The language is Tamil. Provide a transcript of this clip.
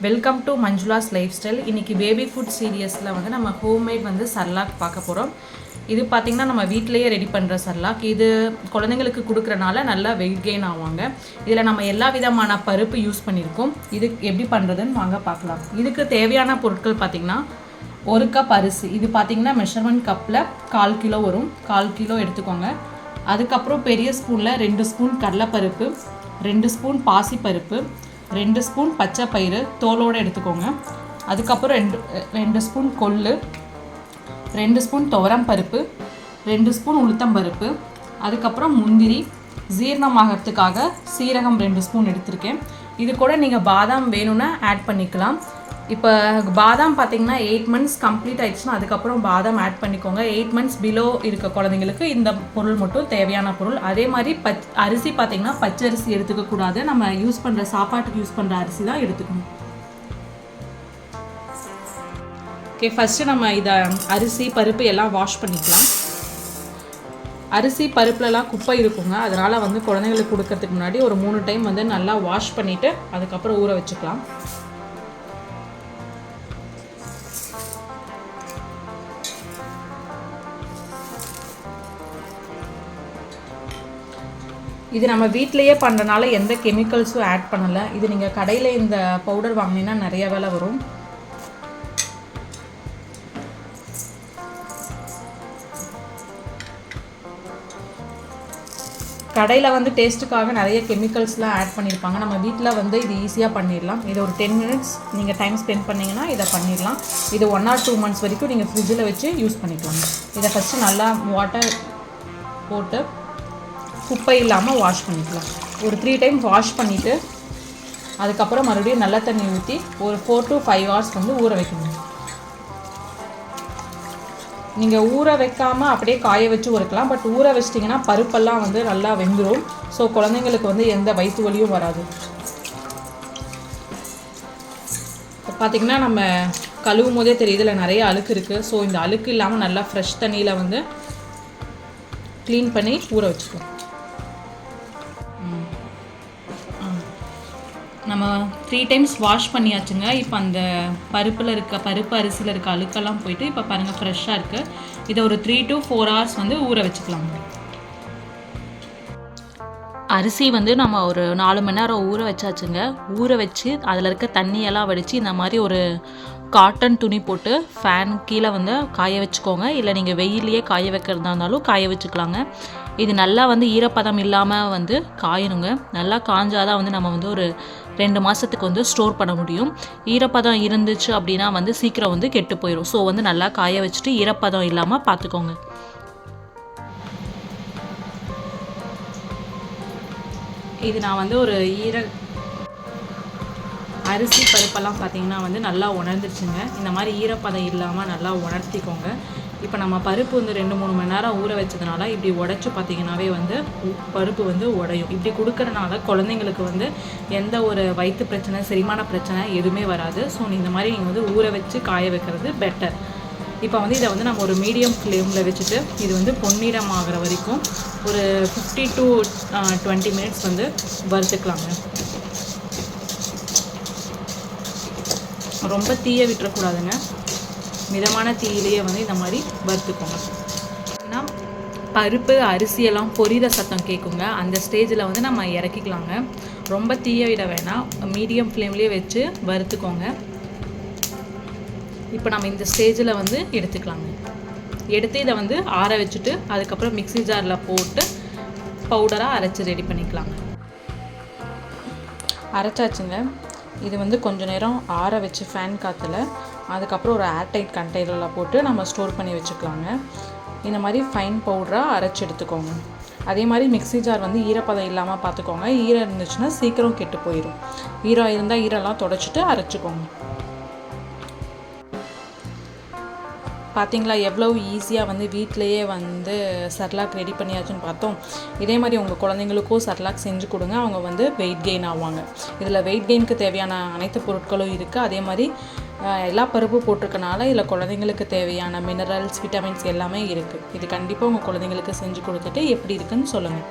Welcome to Manjula's lifestyle. இன்றைக்கி பேபி ஃபுட் சீரியஸில் வந்து நம்ம ஹோம்மேட் வந்து சர்லாக் பார்க்க போகிறோம். இது பார்த்திங்கன்னா நம்ம வீட்டிலையே ரெடி பண்ணுற சர்லாக். இது குழந்தைங்களுக்கு கொடுக்குறனால நல்லா வெயிட் கெயின் ஆவாங்க. இதில் நம்ம எல்லா விதமான பருப்பு யூஸ் பண்ணியிருக்கோம். இது எப்படி பண்ணுறதுன்னு வாங்க பார்க்கலாம். இதுக்கு தேவையான பொருட்கள் பார்த்திங்கன்னா 1 கப் அரிசி. இது பார்த்திங்கன்னா மெஷர்மெண்ட் கப்பில் 1/4 கிலோ வரும். 1/4 கிலோ எடுத்துக்கோங்க. அதுக்கப்புறம் பெரிய ஸ்பூனில் 2 ஸ்பூன் கடலைப்பருப்பு, 2 ஸ்பூன் பாசிப்பருப்பு, 2 ஸ்பூன் பச்சை பயிறு தோலோடு எடுத்துக்கோங்க. அதுக்கப்புறம் 2 ஸ்பூன் கொள்ளு, 2 ஸ்பூன் துவரம் பருப்பு, 2 ஸ்பூன் உளுத்தம்பருப்பு, அதுக்கப்புறம் முந்திரி, ஜீரணமாகறதுக்காக சீரகம் 2 ஸ்பூன் எடுத்திருக்கேன். இது கூட நீங்கள் பாதாம் வேணும்னா ஆட் பண்ணிக்கலாம். இப்போ பாதாம் பார்த்திங்கன்னா 8 மந்த்ஸ் கம்ப்ளீட் ஆகிடுச்சுன்னா அதுக்கப்புறம் பாதாம் ஆட் பண்ணிக்கோங்க. 8 மந்த்ஸ் பிலோ இருக்க குழந்தைங்களுக்கு இந்த பொருள் மட்டும் தேவையான பொருள். அதே மாதிரி அரிசி பார்த்திங்கன்னா பச்சரிசி எடுத்துக்கக்கூடாது. நம்ம யூஸ் பண்ணுற சாப்பாட்டுக்கு யூஸ் பண்ணுற அரிசி தான் எடுத்துக்கணும். ஓகே, ஃபஸ்ட்டு நம்ம இதை அரிசி பருப்பு எல்லாம் வாஷ் பண்ணிக்கலாம். அரிசி பருப்புலலாம் குப்பை இருக்குங்க, அதனால் வந்து குழந்தைங்களுக்கு கொடுக்கறதுக்கு முன்னாடி ஒரு 3 டைம் வந்து நல்லா வாஷ் பண்ணிவிட்டு அதுக்கப்புறம் ஊற வச்சுக்கலாம். இது நம்ம வீட்டிலையே பண்ணுறனால எந்த கெமிக்கல்ஸும் ஆட் பண்ணலை. இது நீங்கள் கடையில் இந்த பவுடர் வாங்கினீங்கன்னா நிறைய விலை வரும். கடையில் வந்து டேஸ்ட்டுக்காக நிறைய கெமிக்கல்ஸ்லாம் ஆட் பண்ணியிருப்பாங்க. நம்ம வீட்டில் வந்து இது ஈஸியாக பண்ணிடலாம். இது ஒரு 10 மினிட்ஸ் நீங்கள் டைம் ஸ்பெண்ட் பண்ணிங்கன்னா இதை பண்ணிடலாம். இது 1 or 2 months வரைக்கும் நீங்கள் ஃப்ரிட்ஜில் வச்சு யூஸ் பண்ணிக்கலாம். இதை ஃபஸ்ட்டு நல்லா வாட்டர் போட்டு குப்பை இல்லாமல் வாஷ் பண்ணிக்கலாம். ஒரு 3 டைம் வாஷ் பண்ணிவிட்டு அதுக்கப்புறம் மறுபடியும் நல்ல தண்ணி ஊற்றி ஒரு 4 to 5 hours வந்து ஊற வைக்கணும். நீங்கள் ஊற வைக்காமல் அப்படியே காய வச்சு ஊறக்கலாம். பட் ஊற வச்சிட்டிங்கன்னா பருப்பெல்லாம் வந்து நல்லா வெந்துடும். ஸோ குழந்தைங்களுக்கு வந்து எந்த வயிற்று வலியும் வராது. இப்போ பார்த்திங்கன்னா நம்ம கழுவும் போதே தெரியுது இல்லை நிறைய அழுக்கு இருக்குது. ஸோ இந்த அழுக்கு இல்லாமல் நல்லா ஃப்ரெஷ் தண்ணியில் வந்து க்ளீன் பண்ணி ஊற வச்சுக்கோம். நம்ம 3 டைம்ஸ் வாஷ் பண்ணியாச்சுங்க. இப்போ அந்த பருப்பு அரிசியில் இருக்க அழுக்கெல்லாம் போயிட்டு இப்போ பாருங்கள் ஃப்ரெஷ்ஷாக இருக்குது. இதை ஒரு 3 to 4 hours வந்து ஊற வச்சுக்கலாம். அரிசி வந்து நம்ம ஒரு 4 மணி நேரம் ஊற வச்சாச்சுங்க. ஊற வச்சு அதில் இருக்க தண்ணியெல்லாம் வடித்து இந்த மாதிரி ஒரு காட்டன் துணி போட்டு ஃபேன் கீழே வந்து காய வச்சுக்கோங்க. இல்லை நீங்கள் வெயிலையே காய வைக்கிறதா இருந்தாலும் காய வச்சுக்கலாங்க. இது நல்லா வந்து ஈரப்பதம் இல்லாமல் வந்து காயணுங்க. நல்லா காஞ்சாதான் வந்து நம்ம வந்து ஒரு 2 மாதத்துக்கு வந்து ஸ்டோர் பண்ண முடியும். ஈரப்பதம் இருந்துச்சு அப்படின்னா வந்து சீக்கிரம் வந்து கெட்டு போயிடும். ஸோ வந்து நல்லா காய வச்சுட்டு ஈரப்பதம் இல்லாமல் பார்த்துக்கோங்க. இது நான் வந்து ஒரு அரிசி பருப்பெல்லாம் பார்த்திங்கன்னா வந்து நல்லா உணர்ந்துச்சுங்க. இந்த மாதிரி ஈரப்பதம் இல்லாமல் நல்லா உணர்த்திக்கோங்க. இப்போ நம்ம பருப்பு வந்து 2-3 மணி நேரம் ஊற வச்சதுனால இப்படி உடச்சி பார்த்திங்கனாவே வந்து பருப்பு வந்து உடையும். இப்படி கொடுக்கறனால குழந்தைங்களுக்கு வந்து எந்த ஒரு வயிற்று பிரச்சனை செரிமான பிரச்சனை எதுவுமே வராது. ஸோ இந்த மாதிரி நீங்கள் வந்து ஊற வச்சு காய வைக்கிறது பெட்டர். இப்போ வந்து இதை வந்து நம்ம ஒரு மீடியம் ஃப்ளேமில் வச்சுட்டு இது வந்து பொன்னிறம் ஆகிற வரைக்கும் ஒரு 50 to 20 மினிட்ஸ் வந்து வறுத்துக்கலாங்க. ரொம்ப தீய விட்டுறக்கூடாதுங்க. மிதமான தீயிலேயே வந்து இந்த மாதிரி வறுத்துக்கோங்க. ஏன்னா பருப்பு அரிசியெல்லாம் பொரியிற சத்தம் கேட்குங்க. அந்த ஸ்டேஜில் வந்து நம்ம இறக்கிக்கலாங்க. ரொம்ப தீய விட வேணாம், மீடியம் ஃப்ளேம்லேயே வச்சு வறுத்துக்கோங்க. இப்போ நம்ம இந்த ஸ்டேஜில் வந்து எடுத்துக்கலாங்க. எடுத்து இதை வந்து ஆற வச்சுட்டு அதுக்கப்புறம் மிக்ஸி ஜாரில் போட்டு பவுடராக அரைச்சி ரெடி பண்ணிக்கலாங்க. அரைச்சாச்சுங்க. இது வந்து கொஞ்சம் நேரம் ஆற வச்சு ஃபேன் காற்றுல அதுக்கப்புறம் ஒரு ஏர்டைட் கண்டெய்னரில் போட்டு நம்ம ஸ்டோர் பண்ணி வச்சுக்கலாங்க. இந்த மாதிரி ஃபைன் பவுடராக அரைச்சி எடுத்துக்கோங்க. அதே மாதிரி மிக்ஸி ஜார் வந்து ஈரப்பதம் இல்லாமல் பார்த்துக்கோங்க. ஈரம் இருந்துச்சுன்னா சீக்கிரம் கெட்டு போயிடும். ஈரம் இருந்தால் ஈரெல்லாம் தொடச்சிட்டு அரைச்சிக்கோங்க. பார்த்தீங்களா எவ்வளோ ஈஸியாக வந்து வீட்டிலையே வந்து சர்லாக் ரெடி பண்ணியாச்சுன்னு பார்த்தோம். இதே மாதிரி உங்கள் குழந்தைங்களுக்கும் சர்லாக் செஞ்சு கொடுங்க. அவங்க வந்து வெயிட் கெயின் ஆவாங்க. இதில் வெயிட் கெயினுக்கு தேவையான அனைத்து பொருட்களும் இருக்குது. அதே மாதிரி எல்லா பருப்பு போட்டிருக்கனால இதில் குழந்தைங்களுக்கு தேவையான மினரல்ஸ் விட்டமின்ஸ் எல்லாமே இருக்குது. இது கண்டிப்பாக உங்கள் குழந்தைங்களுக்கு செஞ்சு கொடுத்துட்டு எப்படி இருக்குன்னு சொல்லுங்கள்.